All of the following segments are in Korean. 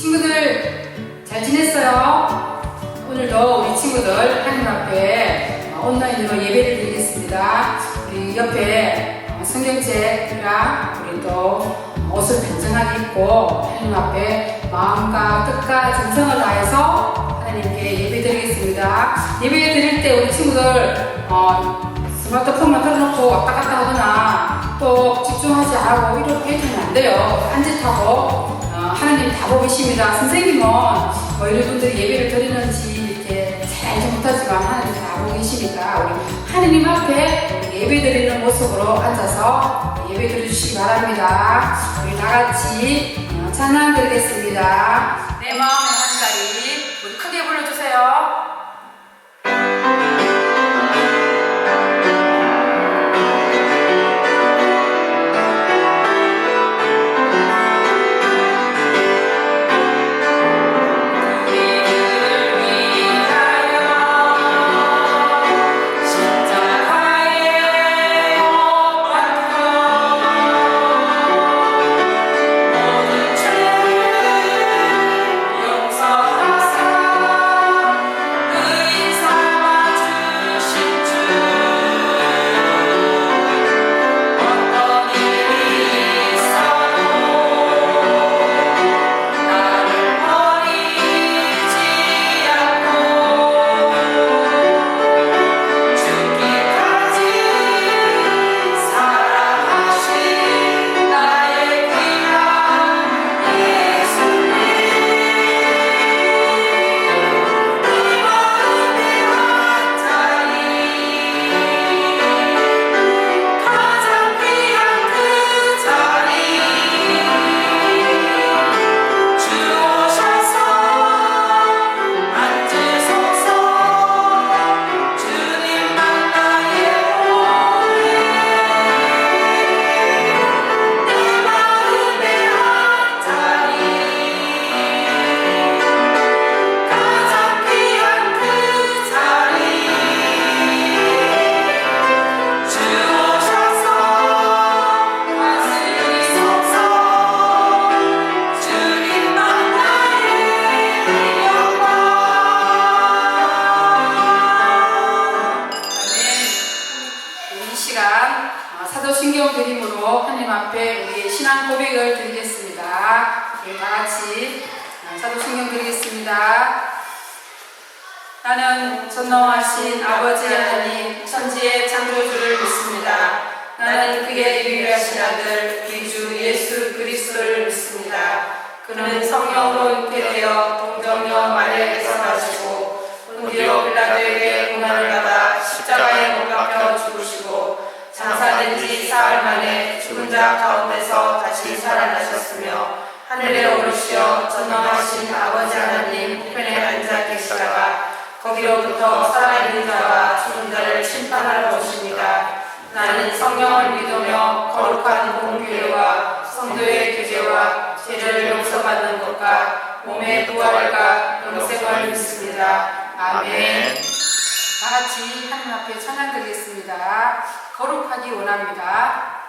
친구들 잘 지냈어요? 오늘도 우리 친구들 하나님 앞에 온라인으로 예배를 드리겠습니다. 우리 옆에 성경책이랑 우리 또 옷을 단정하게 입고 하나님 앞에 마음과 뜻과 정성을 다해서 하나님께 예배 드리겠습니다. 예배 드릴 때 우리 친구들 스마트폰만 틀어놓고 왔다 갔다 하거나 또 집중하지 않고 이렇게 해주면 안 돼요. 딴짓하고 하나님 다 보고 계십니다. 선생님은 여러분들이 예배를 드리는지 이렇게 잘 알지 못하지만 하나님 다 보고 계시니까 우리 하나님 앞에 예배 드리는 모습으로 앉아서 예배 드려주시기 바랍니다. 우리 다같이 찬양 드리겠습니다. 내 마음의 한 자리 우리 크게 불러주세요. 사도신경 드림으로 하나님 앞에 우리의 신앙 고백을 드리겠습니다. 우리 다같이 사도신경 드리겠습니다. 나는 전능하신 아버지 하나님 천지의 창조주를 믿습니다. 나는 그의 유일하신 아들 우리 주 예수 그리스도를 믿습니다. 그는 성령으로 잉태되어 동정녀 마리아에게서 나시고 본디오 빌라도에게 고난을 받아 십자가에 못 박혀 죽으시고 장사된 지 사흘 만에 죽은 자 가운데서 다시 살아나셨으며 하늘에 오르시어 전능하신 아버지 하나님 우편에 앉아 계시다가 거기로부터 살아있는 자와 죽은 자를 심판하러 오십니다. 나는 성령을 믿으며 거룩한 공교회와 성도의 교제와 죄를 용서받는 것과 몸의 부활과 영생을 믿습니다. 아멘. 다같이 하나님 앞에 찬양 드리겠습니다. 거룩하기 원합니다.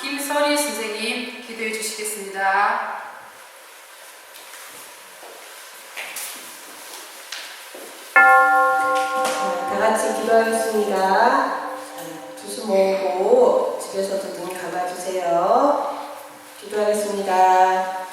김설희 선생님 기도해 주시겠습니다. 다 같이 기도하겠습니다. 두 손 모으고 집에서도 눈 감아주세요. 기도하겠습니다.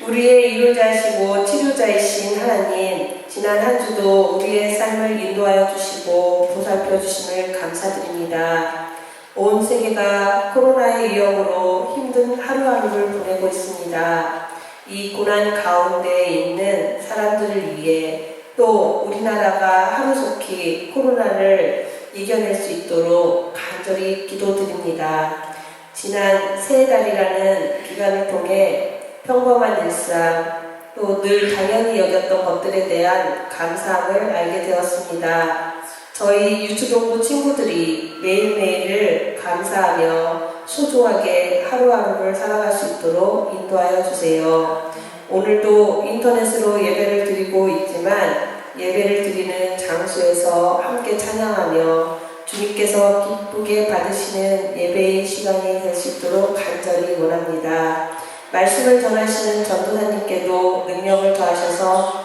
우리의 이루자이시고 치료자이신 하나님, 지난 한 주도 우리의 삶을 인도하여 주시고 보살펴 주심을 감사드립니다. 온 세계가 코로나의 위험으로 힘든 하루하루를 보내고 있습니다. 이 고난 가운데 있는 사람들을 위해 또 우리나라가 하루속히 코로나를 이겨낼 수 있도록 간절히 기도드립니다. 지난 세 달이라는 기간을 통해 평범한 일상, 또 늘 당연히 여겼던 것들에 대한 감사함을 알게 되었습니다. 저희 유초동부 친구들이 매일매일을 감사하며 소중하게 하루하루를 살아갈 수 있도록 인도하여 주세요. 오늘도 인터넷으로 예배를 드리고 있지만 예배를 드리는 장소에서 함께 찬양하며 주님께서 기쁘게 받으시는 예배의 시간이 될 수 있도록 간절히 원합니다. 말씀을 전하시는 전도사님께도 능력을 더하셔서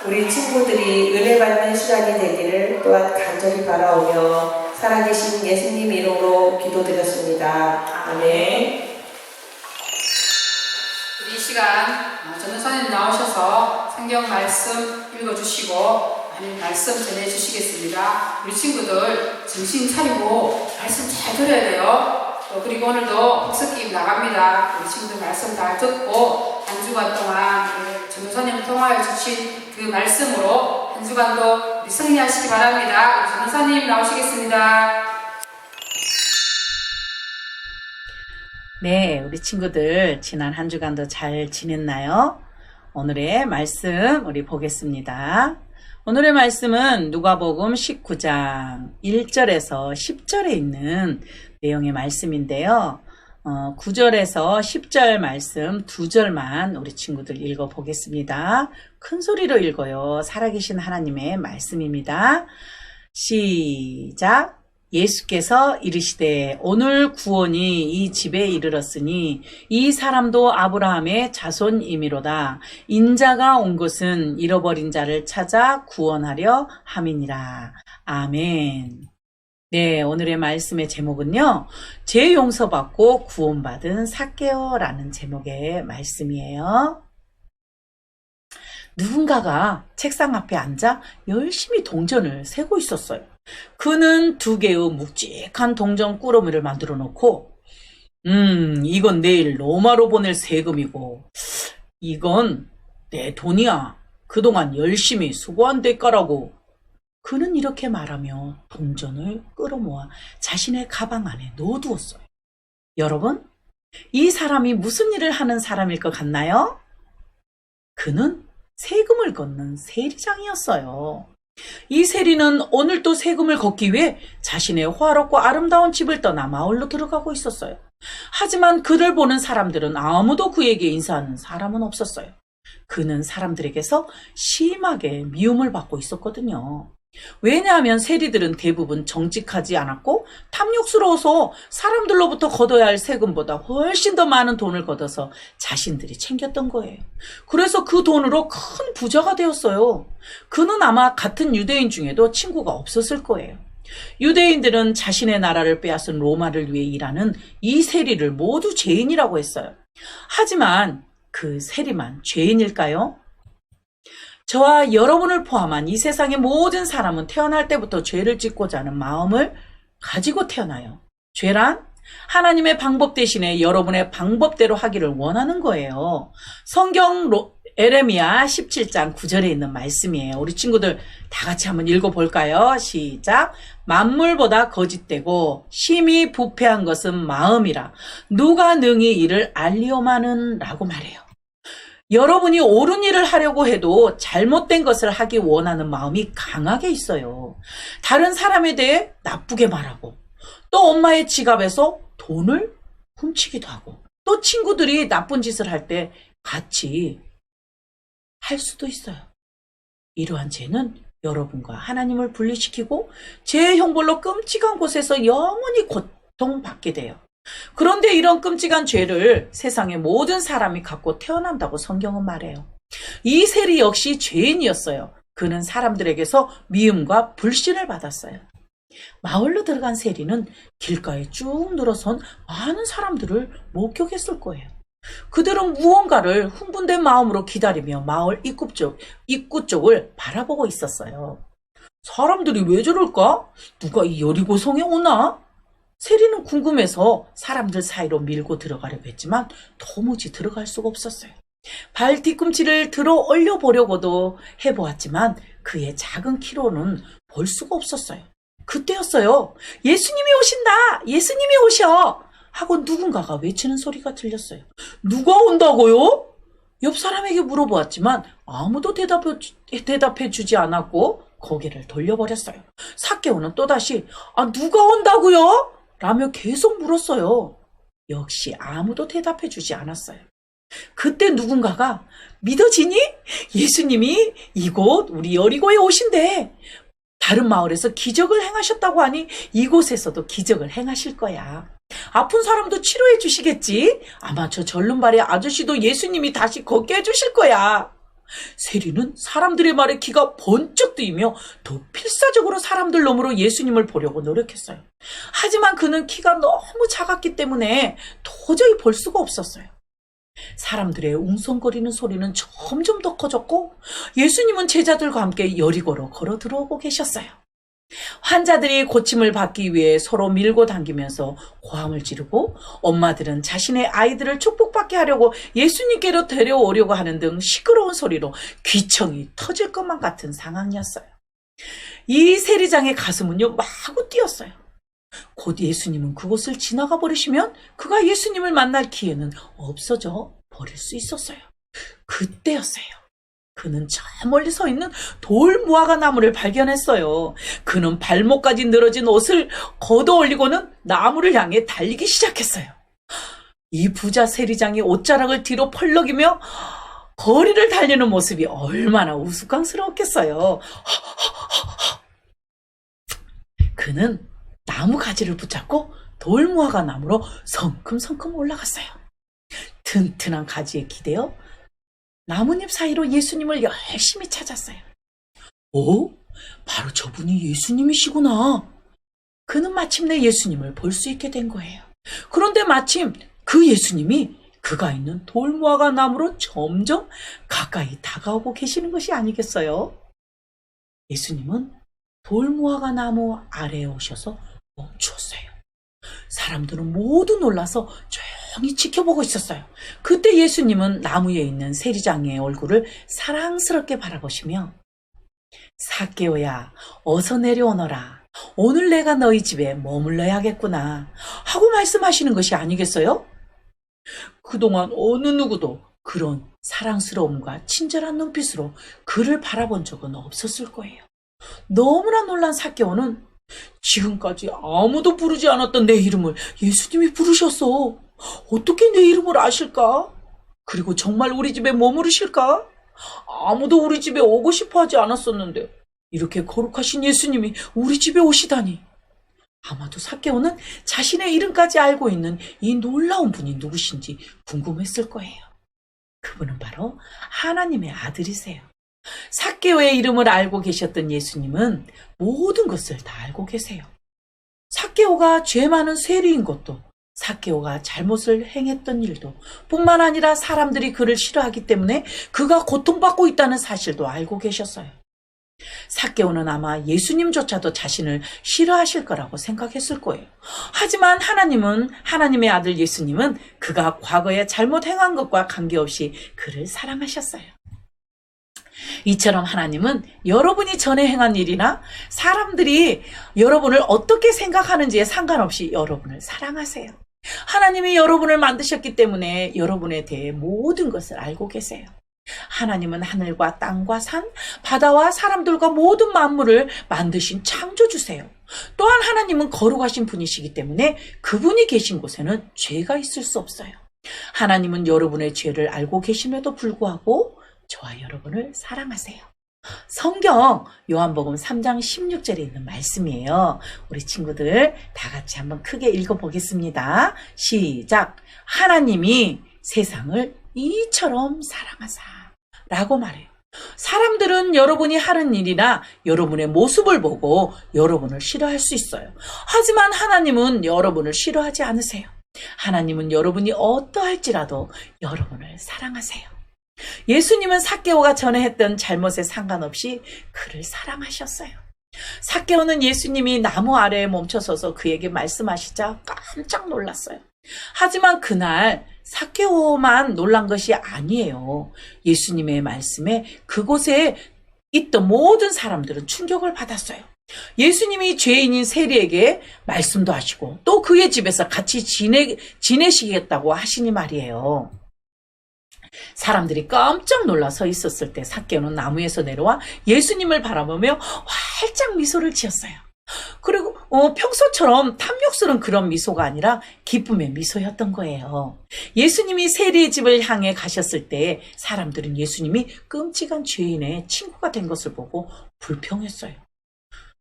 우리 친구들이 은혜 받는 시간이 되기를 또한 간절히 바라오며 살아계신 예수님 이름으로 기도드렸습니다. 아멘. 우리 이 시간 전도사님 나오셔서 성경 말씀 읽어주시고 말씀 전해주시겠습니다. 우리 친구들 정신 차리고 말씀 잘 들어야 돼요. 그리고 오늘도 복습기 나갑니다. 우리 친구들 말씀 잘 듣고 한 주간 동안 전도사님 통화해 주신 그 말씀으로 한 주간도 우리 승리하시기 바랍니다. 우리 전도사님 나오시겠습니다. 네, 우리 친구들 지난 한 주간도 잘 지냈나요? 오늘의 말씀 우리 보겠습니다. 오늘의 말씀은 누가복음 19장 1절에서 10절에 있는 내용의 말씀인데요. 9절에서 10절 말씀 2절만 우리 친구들 읽어보겠습니다. 큰 소리로 읽어요. 살아계신 하나님의 말씀입니다. 시작! 예수께서 이르시되 오늘 구원이 이 집에 이르렀으니 이 사람도 아브라함의 자손이미로다. 인자가 온 것은 잃어버린 자를 찾아 구원하려 함이니라. 아멘. 네, 오늘의 말씀의 제목은요. 죄 용서받고 구원받은 삭개오라는 제목의 말씀이에요. 누군가가 책상 앞에 앉아 열심히 동전을 세고 있었어요. 그는 2개의 묵직한 동전 꾸러미를 만들어 놓고 이건 내일 로마로 보낼 세금이고 이건 내 돈이야. 그동안 열심히 수고한 대가라고. 그는 이렇게 말하며 동전을 끌어모아 자신의 가방 안에 넣어두었어요. 여러분, 이 사람이 무슨 일을 하는 사람일 것 같나요? 그는 세금을 걷는 세리장이었어요. 이 세리는 오늘도 세금을 걷기 위해 자신의 화롭고 아름다운 집을 떠나 마을로 들어가고 있었어요. 하지만 그를 보는 사람들은 아무도 그에게 인사하는 사람은 없었어요. 그는 사람들에게서 심하게 미움을 받고 있었거든요. 왜냐하면 세리들은 대부분 정직하지 않았고 탐욕스러워서 사람들로부터 걷어야 할 세금보다 훨씬 더 많은 돈을 걷어서 자신들이 챙겼던 거예요. 그래서 그 돈으로 큰 부자가 되었어요. 그는 아마 같은 유대인 중에도 친구가 없었을 거예요. 유대인들은 자신의 나라를 빼앗은 로마를 위해 일하는 이 세리를 모두 죄인이라고 했어요. 하지만 그 세리만 죄인일까요? 저와 여러분을 포함한 이 세상의 모든 사람은 태어날 때부터 죄를 짓고자 하는 마음을 가지고 태어나요. 죄란 하나님의 방법 대신에 여러분의 방법대로 하기를 원하는 거예요. 성경 에레미야 17장 9절에 있는 말씀이에요. 우리 친구들 다 같이 한번 읽어볼까요? 시작! 만물보다 거짓되고 심히 부패한 것은 마음이라 누가 능히 이를 알리오마는 라고 말해요. 여러분이 옳은 일을 하려고 해도 잘못된 것을 하기 원하는 마음이 강하게 있어요. 다른 사람에 대해 나쁘게 말하고 또 엄마의 지갑에서 돈을 훔치기도 하고 또 친구들이 나쁜 짓을 할 때 같이 할 수도 있어요. 이러한 죄는 여러분과 하나님을 분리시키고 죄의 형벌로 끔찍한 곳에서 영원히 고통받게 돼요. 그런데 이런 끔찍한 죄를 세상의 모든 사람이 갖고 태어난다고 성경은 말해요. 이 세리 역시 죄인이었어요. 그는 사람들에게서 미움과 불신을 받았어요. 마을로 들어간 세리는 길가에 쭉 늘어선 많은 사람들을 목격했을 거예요. 그들은 무언가를 흥분된 마음으로 기다리며 마을 입구 쪽을 바라보고 있었어요. 사람들이 왜 저럴까? 누가 이 여리고성에 오나? 세리는 궁금해서 사람들 사이로 밀고 들어가려고 했지만 도무지 들어갈 수가 없었어요. 발 뒤꿈치를 들어 올려보려고도 해보았지만 그의 작은 키로는 볼 수가 없었어요. 그때였어요. 예수님이 오신다! 예수님이 오셔! 하고 누군가가 외치는 소리가 들렸어요. 누가 온다고요? 옆 사람에게 물어보았지만 아무도 대답해 주지 않았고 고개를 돌려버렸어요. 삭개오는 또다시 누가 온다고요? 라며 계속 물었어요. 역시 아무도 대답해 주지 않았어요. 그때 누군가가 믿어지니? 예수님이 이곳 우리 여리고에 오신대. 다른 마을에서 기적을 행하셨다고 하니 이곳에서도 기적을 행하실 거야. 아픈 사람도 치료해 주시겠지? 아마 저 절름발의 아저씨도 예수님이 다시 걷게 해주실 거야. 세리는 사람들의 말에 귀가 번쩍 뜨이며 더 필사적으로 사람들 너머로 예수님을 보려고 노력했어요. 하지만 그는 키가 너무 작았기 때문에 도저히 볼 수가 없었어요. 사람들의 웅성거리는 소리는 점점 더 커졌고 예수님은 제자들과 함께 여리고로 걸어 들어오고 계셨어요. 환자들이 고침을 받기 위해 서로 밀고 당기면서 고함을 지르고 엄마들은 자신의 아이들을 축복받게 하려고 예수님께로 데려오려고 하는 등 시끄러운 소리로 귀청이 터질 것만 같은 상황이었어요. 이 세리장의 가슴은요 마구 뛰었어요. 곧 예수님은 그곳을 지나가 버리시면 그가 예수님을 만날 기회는 없어져 버릴 수 있었어요. 그때였어요. 그는 저 멀리 서 있는 돌 무화과 나무를 발견했어요. 그는 발목까지 늘어진 옷을 걷어 올리고는 나무를 향해 달리기 시작했어요. 이 부자 세리장이 옷자락을 뒤로 펄럭이며 거리를 달리는 모습이 얼마나 우스꽝스러웠겠어요. 그는 나무 가지를 붙잡고 돌 무화과 나무로 성큼성큼 올라갔어요. 튼튼한 가지에 기대어 나뭇잎 사이로 예수님을 열심히 찾았어요. 오, 바로 저분이 예수님이시구나. 그는 마침내 예수님을 볼 수 있게 된 거예요. 그런데 마침 그 예수님이 그가 있는 돌무화과 나무로 점점 가까이 다가오고 계시는 것이 아니겠어요? 예수님은 돌무화과 나무 아래에 오셔서 멈추었어요. 사람들은 모두 놀라서 조용히 지켜보고 있었어요. 그때 예수님은 나무에 있는 세리장의 얼굴을 사랑스럽게 바라보시며 삭개오야, 어서 내려오너라. 오늘 내가 너희 집에 머물러야겠구나 하고 말씀하시는 것이 아니겠어요? 그동안 어느 누구도 그런 사랑스러움과 친절한 눈빛으로 그를 바라본 적은 없었을 거예요. 너무나 놀란 삭개오는 지금까지 아무도 부르지 않았던 내 이름을 예수님이 부르셨어. 어떻게 내 이름을 아실까? 그리고 정말 우리 집에 머무르실까? 아무도 우리 집에 오고 싶어 하지 않았었는데 이렇게 거룩하신 예수님이 우리 집에 오시다니. 아마도 삭개오는 자신의 이름까지 알고 있는 이 놀라운 분이 누구신지 궁금했을 거예요. 그분은 바로 하나님의 아들이세요. 삭개오의 이름을 알고 계셨던 예수님은 모든 것을 다 알고 계세요. 삭개오가 죄 많은 세리인 것도, 삭개오가 잘못을 행했던 일도, 뿐만 아니라 사람들이 그를 싫어하기 때문에 그가 고통받고 있다는 사실도 알고 계셨어요. 삭개오는 아마 예수님조차도 자신을 싫어하실 거라고 생각했을 거예요. 하지만 하나님은, 하나님의 아들 예수님은 그가 과거에 잘못 행한 것과 관계없이 그를 사랑하셨어요. 이처럼 하나님은 여러분이 전에 행한 일이나 사람들이 여러분을 어떻게 생각하는지에 상관없이 여러분을 사랑하세요. 하나님이 여러분을 만드셨기 때문에 여러분에 대해 모든 것을 알고 계세요. 하나님은 하늘과 땅과 산, 바다와 사람들과 모든 만물을 만드신 창조주세요. 또한 하나님은 거룩하신 분이시기 때문에 그분이 계신 곳에는 죄가 있을 수 없어요. 하나님은 여러분의 죄를 알고 계심에도 불구하고 저와 여러분을 사랑하세요. 성경 요한복음 3장 16절에 있는 말씀이에요. 우리 친구들 다 같이 한번 크게 읽어보겠습니다. 시작. 하나님이 세상을 이처럼 사랑하사 라고 말해요. 사람들은 여러분이 하는 일이나 여러분의 모습을 보고 여러분을 싫어할 수 있어요. 하지만 하나님은 여러분을 싫어하지 않으세요. 하나님은 여러분이 어떠할지라도 여러분을 사랑하세요. 예수님은 삭개오가 전에 했던 잘못에 상관없이 그를 사랑하셨어요. 삭개오는 예수님이 나무 아래에 멈춰서서 그에게 말씀하시자 깜짝 놀랐어요. 하지만 그날 삭개오만 놀란 것이 아니에요. 예수님의 말씀에 그곳에 있던 모든 사람들은 충격을 받았어요. 예수님이 죄인인 세리에게 말씀도 하시고 또 그의 집에서 같이 지내시겠다고 하시니 말이에요. 사람들이 깜짝 놀라 서 있었을 때 삭개오는 나무에서 내려와 예수님을 바라보며 활짝 미소를 지었어요. 그리고 평소처럼 탐욕스러운 그런 미소가 아니라 기쁨의 미소였던 거예요. 예수님이 세리의 집을 향해 가셨을 때 사람들은 예수님이 끔찍한 죄인의 친구가 된 것을 보고 불평했어요.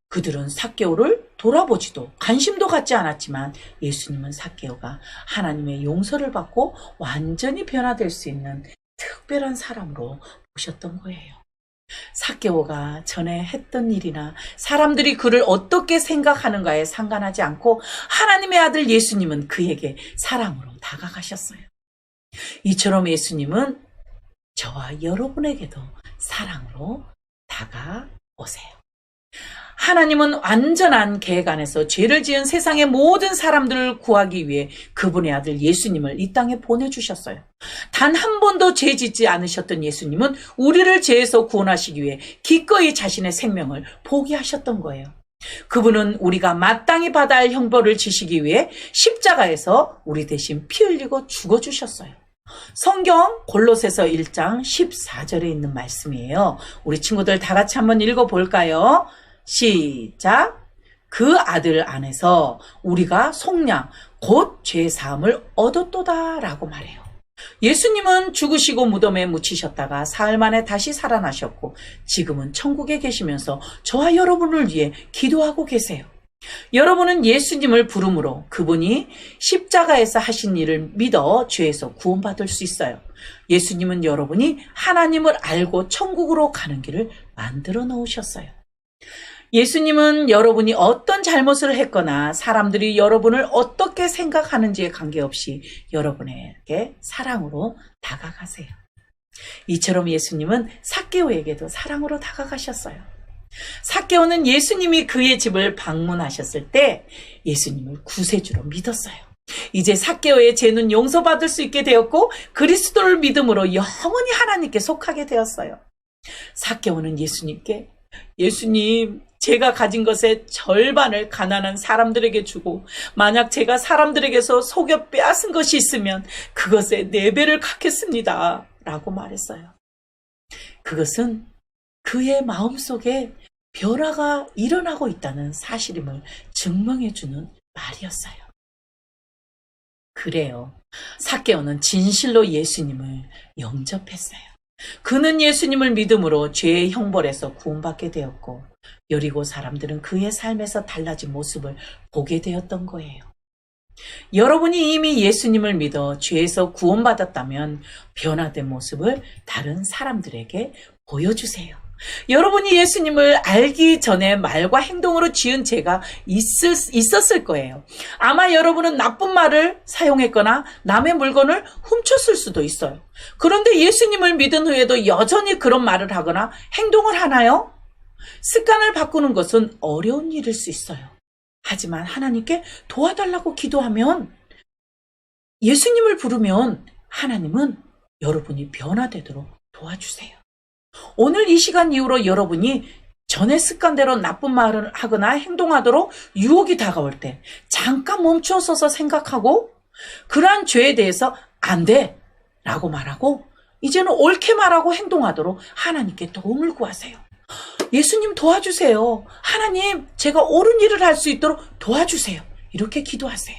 그들은 삭개오를 돌아보지도 관심도 갖지 않았지만 예수님은 삭개오가 하나님의 용서를 받고 완전히 변화될 수 있는 특별한 사람으로 보셨던 거예요. 삭개오가 전에 했던 일이나 사람들이 그를 어떻게 생각하는가에 상관하지 않고 하나님의 아들 예수님은 그에게 사랑으로 다가가셨어요. 이처럼 예수님은 저와 여러분에게도 사랑으로 다가오세요. 하나님은 완전한 계획 안에서 죄를 지은 세상의 모든 사람들을 구하기 위해 그분의 아들 예수님을 이 땅에 보내주셨어요. 단 한 번도 죄 짓지 않으셨던 예수님은 우리를 죄에서 구원하시기 위해 기꺼이 자신의 생명을 포기하셨던 거예요. 그분은 우리가 마땅히 받아야 할 형벌을 지시기 위해 십자가에서 우리 대신 피 흘리고 죽어주셨어요. 성경 골로새서 1장 14절에 있는 말씀이에요. 우리 친구들 다 같이 한번 읽어볼까요? 시작. 그 아들 안에서 우리가 속량 곧 죄 사함을 얻었도다 라고 말해요. 예수님은 죽으시고 무덤에 묻히셨다가 사흘 만에 다시 살아나셨고 지금은 천국에 계시면서 저와 여러분을 위해 기도하고 계세요. 여러분은 예수님을 부름으로 그분이 십자가에서 하신 일을 믿어 죄에서 구원받을 수 있어요. 예수님은 여러분이 하나님을 알고 천국으로 가는 길을 만들어 놓으셨어요. 예수님은 여러분이 어떤 잘못을 했거나 사람들이 여러분을 어떻게 생각하는지에 관계없이 여러분에게 사랑으로 다가가세요. 이처럼 예수님은 삭개오에게도 사랑으로 다가가셨어요. 삭개오는 예수님이 그의 집을 방문하셨을 때 예수님을 구세주로 믿었어요. 이제 삭개오의 죄는 용서받을 수 있게 되었고 그리스도를 믿음으로 영원히 하나님께 속하게 되었어요. 삭개오는 예수님께 예수님, 제가 가진 것의 절반을 가난한 사람들에게 주고 만약 제가 사람들에게서 속여 빼앗은 것이 있으면 그것의 4배를 갚겠습니다 라고 말했어요. 그것은 그의 마음속에 변화가 일어나고 있다는 사실임을 증명해주는 말이었어요. 그래요. 삭개오는 진실로 예수님을 영접했어요. 그는 예수님을 믿음으로 죄의 형벌에서 구원받게 되었고 여리고 사람들은 그의 삶에서 달라진 모습을 보게 되었던 거예요. 여러분이 이미 예수님을 믿어 죄에서 구원받았다면 변화된 모습을 다른 사람들에게 보여주세요. 여러분이 예수님을 알기 전에 말과 행동으로 지은 죄가 있었을 거예요. 아마 여러분은 나쁜 말을 사용했거나 남의 물건을 훔쳤을 수도 있어요. 그런데 예수님을 믿은 후에도 여전히 그런 말을 하거나 행동을 하나요? 습관을 바꾸는 것은 어려운 일일 수 있어요. 하지만 하나님께 도와달라고 기도하면 예수님을 부르면 하나님은 여러분이 변화되도록 도와주세요. 오늘 이 시간 이후로 여러분이 전의 습관대로 나쁜 말을 하거나 행동하도록 유혹이 다가올 때 잠깐 멈춰서서 생각하고 그러한 죄에 대해서 안 돼 라고 말하고 이제는 옳게 말하고 행동하도록 하나님께 도움을 구하세요. 예수님 도와주세요. 하나님 제가 옳은 일을 할 수 있도록 도와주세요. 이렇게 기도하세요.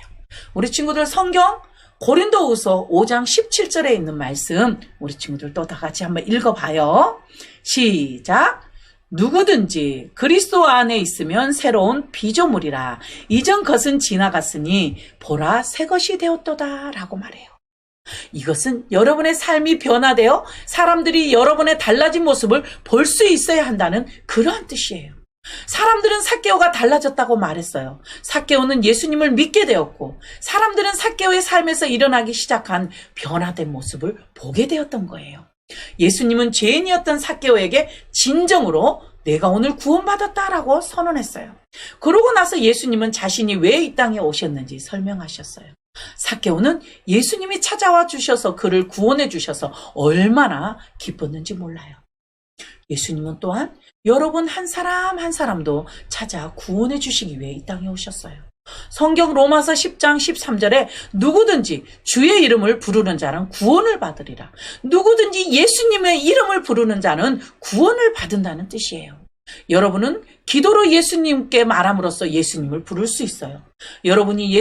우리 친구들 성경 고린도후서 5장 17절에 있는 말씀 우리 친구들 또 다 같이 한번 읽어봐요. 시작. 누구든지 그리스도 안에 있으면 새로운 피조물이라. 이전 것은 지나갔으니 보라 새 것이 되었도다 라고 말해요. 이것은 여러분의 삶이 변화되어 사람들이 여러분의 달라진 모습을 볼 수 있어야 한다는 그러한 뜻이에요. 사람들은 삭개오가 달라졌다고 말했어요. 삭개오는 예수님을 믿게 되었고 사람들은 삭개오의 삶에서 일어나기 시작한 변화된 모습을 보게 되었던 거예요. 예수님은 죄인이었던 삭개오에게 진정으로 내가 오늘 구원받았다라고 선언했어요. 그러고 나서 예수님은 자신이 왜 이 땅에 오셨는지 설명하셨어요. 삭개오는 예수님이 찾아와 주셔서 그를 구원해 주셔서 얼마나 기뻤는지 몰라요. 예수님은 또한 여러분 한 사람 한 사람도 찾아 구원해 주시기 위해 이 땅에 오셨어요. 성경 로마서 10장 13절에 누구든지 주의 이름을 부르는 자는 구원을 받으리라. 누구든지 예수님의 이름을 부르는 자는 구원을 받는다는 뜻이에요. 여러분은 기도로 예수님께 말함으로써 예수님을 부를 수 있어요. 여러분이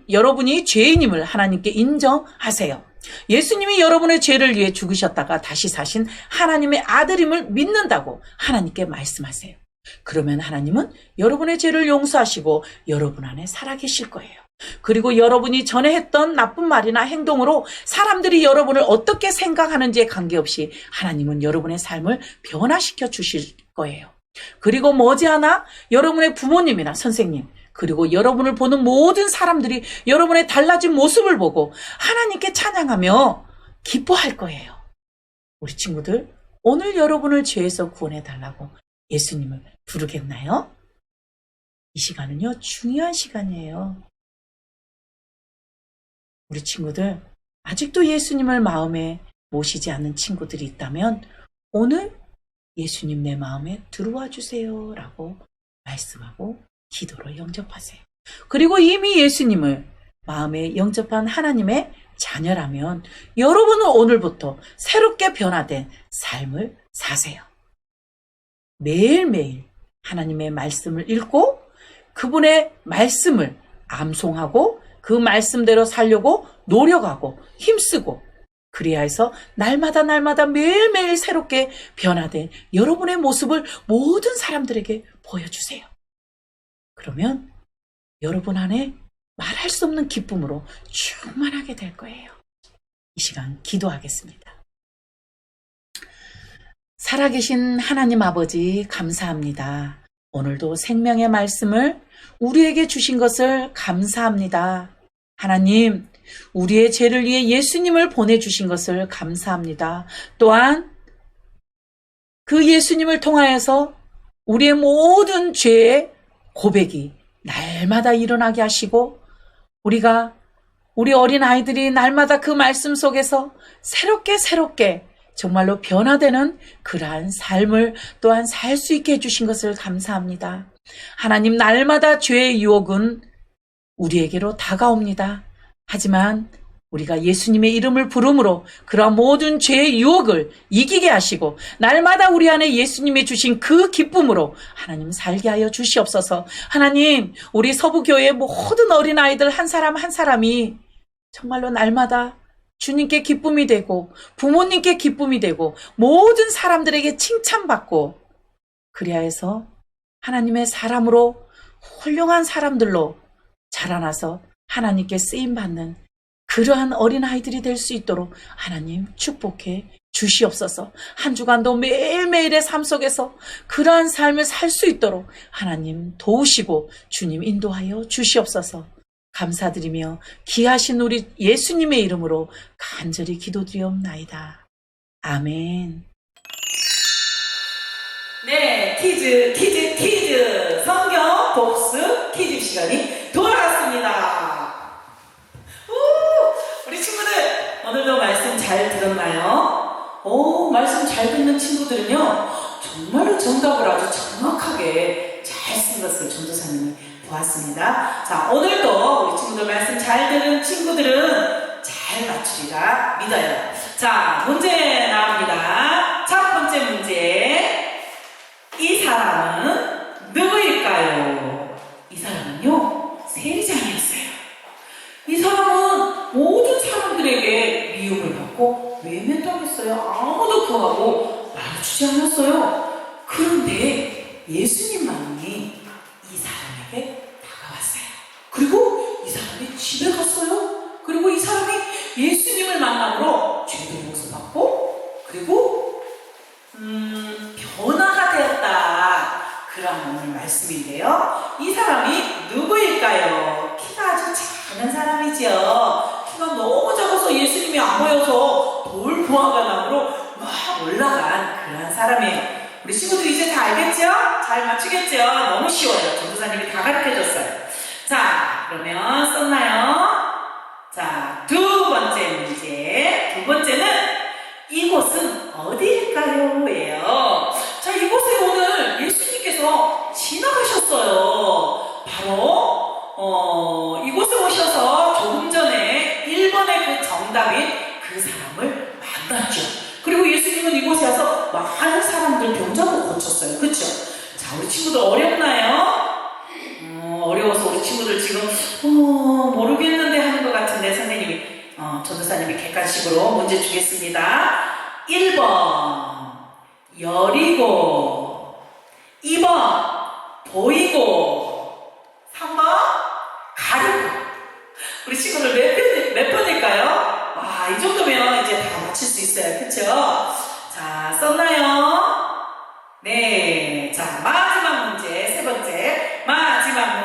여러분이 죄인임을 하나님께 인정하세요. 예수님이 여러분의 죄를 위해 죽으셨다가 다시 사신 하나님의 아들임을 믿는다고 하나님께 말씀하세요. 그러면 하나님은 여러분의 죄를 용서하시고 여러분 안에 살아계실 거예요. 그리고 여러분이 전에 했던 나쁜 말이나 행동으로 사람들이 여러분을 어떻게 생각하는지에 관계없이 하나님은 여러분의 삶을 변화시켜 주실 거예요. 그리고 머지않아 여러분의 부모님이나 선생님, 그리고 여러분을 보는 모든 사람들이 여러분의 달라진 모습을 보고 하나님께 찬양하며 기뻐할 거예요. 우리 친구들, 오늘 여러분을 죄에서 구원해 달라고 예수님을 부르겠나요? 이 시간은요, 중요한 시간이에요. 우리 친구들, 아직도 예수님을 마음에 모시지 않는 친구들이 있다면 오늘 예수님 내 마음에 들어와 주세요 라고 말씀하고 기도로 영접하세요. 그리고 이미 예수님을 마음에 영접한 하나님의 자녀라면 여러분은 오늘부터 새롭게 변화된 삶을 사세요. 매일매일 하나님의 말씀을 읽고 그분의 말씀을 암송하고 그 말씀대로 살려고 노력하고 힘쓰고 그래야 해서 날마다 매일매일 새롭게 변화된 여러분의 모습을 모든 사람들에게 보여주세요. 그러면 여러분 안에 말할 수 없는 기쁨으로 충만하게 될 거예요. 이 시간 기도하겠습니다. 살아계신 하나님 아버지 감사합니다. 오늘도 생명의 말씀을 우리에게 주신 것을 감사합니다. 하나님, 우리의 죄를 위해 예수님을 보내주신 것을 감사합니다. 또한 그 예수님을 통하여서 우리의 모든 죄의 고백이 날마다 일어나게 하시고 우리 어린 아이들이 날마다 그 말씀 속에서 새롭게 정말로 변화되는 그러한 삶을 또한 살 수 있게 해주신 것을 감사합니다. 하나님, 날마다 죄의 유혹은 우리에게로 다가옵니다. 하지만 우리가 예수님의 이름을 부름으로 그러한 모든 죄의 유혹을 이기게 하시고 날마다 우리 안에 예수님이 주신 그 기쁨으로 하나님 살게 하여 주시옵소서. 하나님, 우리 서부교회의 모든 어린아이들 한 사람 한 사람이 정말로 날마다 주님께 기쁨이 되고 부모님께 기쁨이 되고 모든 사람들에게 칭찬받고 그래야 해서 하나님의 사람으로 훌륭한 사람들로 자라나서 하나님께 쓰임받는 그러한 어린아이들이 될 수 있도록 하나님 축복해 주시옵소서. 한 주간도 매일매일의 삶 속에서 그러한 삶을 살 수 있도록 하나님 도우시고 주님 인도하여 주시옵소서. 감사드리며 귀하신 우리 예수님의 이름으로 간절히 기도드리옵나이다. 아멘. 네, 퀴즈 성경 복습 퀴즈 시간이 돌아왔습니다. 우리 친구들 오늘도 말씀 잘 들었나요? 말씀 잘 듣는 친구들은요 정말로 정답을 아주 정확하게 잘 쓴 것을 전도사님이 보았습니다. 자, 오늘도 우리 친구들 말씀 잘 듣는 친구들은 잘 맞추리라 믿어요. 자, 문제 나옵니다. 첫 번째 문제, 이 사람은 누구일까요? 이 사람은요 세리장이었어요. 이 사람은 모든 사람들에게 미움을 받고 외면당했어요. 아무도 구하고 말해주지 않았어요. 그런데 예수님만이 이 사람에게 다가왔어요. 그리고 이 사람이 집에 갔어요. 그리고 이 사람이 하는 오늘 말씀인데요. 이 사람이 누구일까요? 키가 아주 작은 사람이죠. 키가 너무 작아서 예수님이 안 보여서 돌 보아가나무로 막 올라간 그런 사람이에요. 우리 친구들 이제 다 알겠죠? 잘 맞추겠죠? 너무 쉬워요. 전도사님이 다 가르쳐줬어요. 자, 그러면 썼나요? 자, 두 번째 문제. 두 번째는 이곳은 어디일까요? 예요. 자, 이곳에 오늘 예수님께서 지나가셨어요. 바로 이곳에 오셔서 조금 전에 1번의 그 정답인 그 사람을 만났죠. 그리고 예수님은 이곳에 와서 많은 사람들 병자도 고쳤어요. 그쵸? 자, 우리 친구들 어렵나요? 어려워서 우리 친구들 지금 모르겠는데 하는 것 같은데 선생님이 전도사님이 객관식으로 문제 주겠습니다. 1번 여리고, 2번 보이고, 3번 가리고. 우리 친구들 몇 번일까요? 와, 이 정도면 이제 다 맞힐 수 있어요. 그쵸? 자, 썼나요? 네. 자, 마지막 문제, 세 번째. 마지막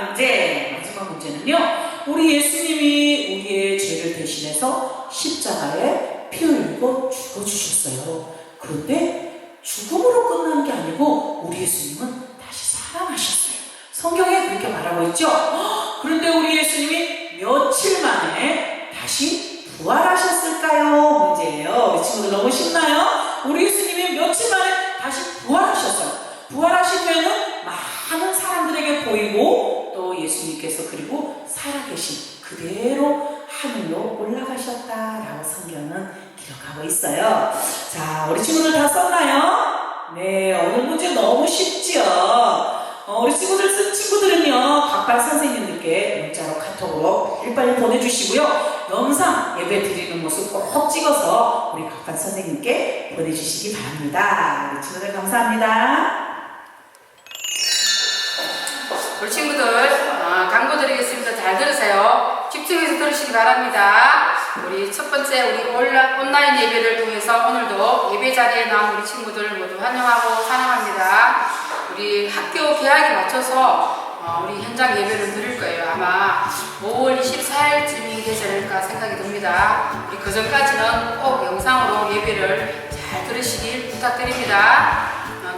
문제는요. 우리 예수님이 우리의 죄를 대신해서 십자가에 피 흘리고 죽어주셨어요. 그런데 죽음으로 끝난 게 아니고 우리 예수님은 다시 살아나셨어요. 성경에 그렇게 말하고 있죠. 그런데 우리 예수님이 며칠 만에 다시 부활하셨을까요? 문제예요. 우리 친구들 너무 쉽나요? 우리 예수님이 며칠 만에 다시 부활하셨어요. 부활하신 후에는 많은 사람들에게 보이고 또 예수님께서 그리고 살아계신 그대로 하늘로 올라가셨다라고 성경은 기록하고 있어요. 자, 우리 친구들 다 썼나요? 네, 오늘 문제 너무 쉽죠? 우리 친구들 쓴 친구들은요, 각각 선생님들께 문자로 카톡으로 빨리 보내주시고요. 영상 예배 드리는 모습 꼭 찍어서 우리 각각 선생님께 보내주시기 바랍니다. 우리 친구들 감사합니다. 우리 친구들 광고 드리겠습니다. 잘 들으세요. 집중해서 들으시기 바랍니다. 우리 첫 번째 우리 온라인 예배를 통해서 오늘도 예배 자리에 나온 우리 친구들 모두 환영하고 사랑합니다. 우리 학교 개학에 맞춰서 우리 현장 예배를 드릴 거예요. 아마 5월 24일쯤이 되지 않을까 생각이 듭니다. 우리 그 전까지는 꼭 영상으로 예배를 잘 들으시길 부탁드립니다.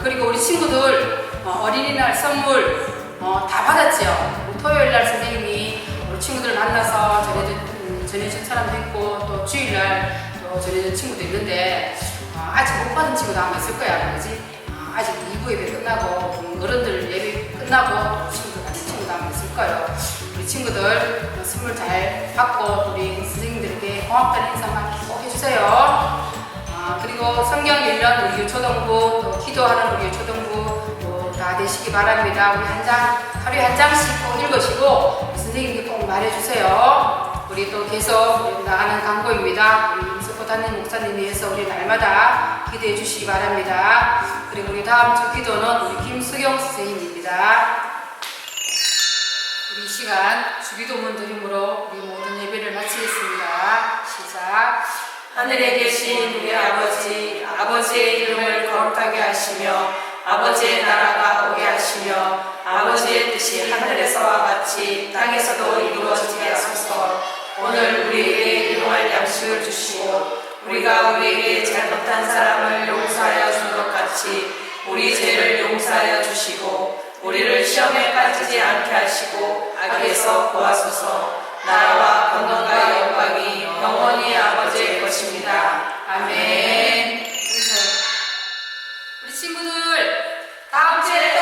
그리고 우리 친구들 어린이날 선물 다 받았죠. 우리 토요일날 선생님이 우리 친구들 만나서 전해준 사람도 있고 또 주일날 또 전해준 친구도 있는데 아직 못 받은 친구도 아마 있을 거야. 그지? 아직 2부 예배 끝나고 어른들 예배 끝나고 친구들 받은 친구도 아마 있을 거예요. 우리 친구들 선물 잘 받고 우리 선생님들에게 고맙다는 인사만 꼭 해주세요. 그리고 성경 읽는 우리 유초등부 또 기도하는 우리 유초등부 다 되시기 바랍니다. 우리 하루에 한 장씩 꼭 읽으시고 선생님께 꼭 말해주세요. 우리 또 계속 나가는 광고입니다. 우리 임석호단님 목사님 위해서 우리 날마다 기도해 주시기 바랍니다. 그리고 우리 다음 주 기도는 우리 김수경 선생님입니다. 우리 이 시간 주기도문 드림으로 우리 모든 예배를 마치겠습니다. 시작. 하늘에 계신 우리 아버지, 아버지의 이름을 거룩하게 하시며 아버지의 나라가 오게 하시며 아버지의 뜻이 하늘에서와 같이 땅에서도 이루어지게 하소서. 오늘 우리에게 일용할 양식을 주시고 우리가 우리에게 잘못한 사람을 용서하여 준 것 같이 우리 죄를 용서하여 주시고 우리를 시험에 빠지지 않게 하시고 악에서 구하소서. 나라와 권능과 영광이 영원히 아버지의 것입니다. 아멘. 우리 친구들 다음 주에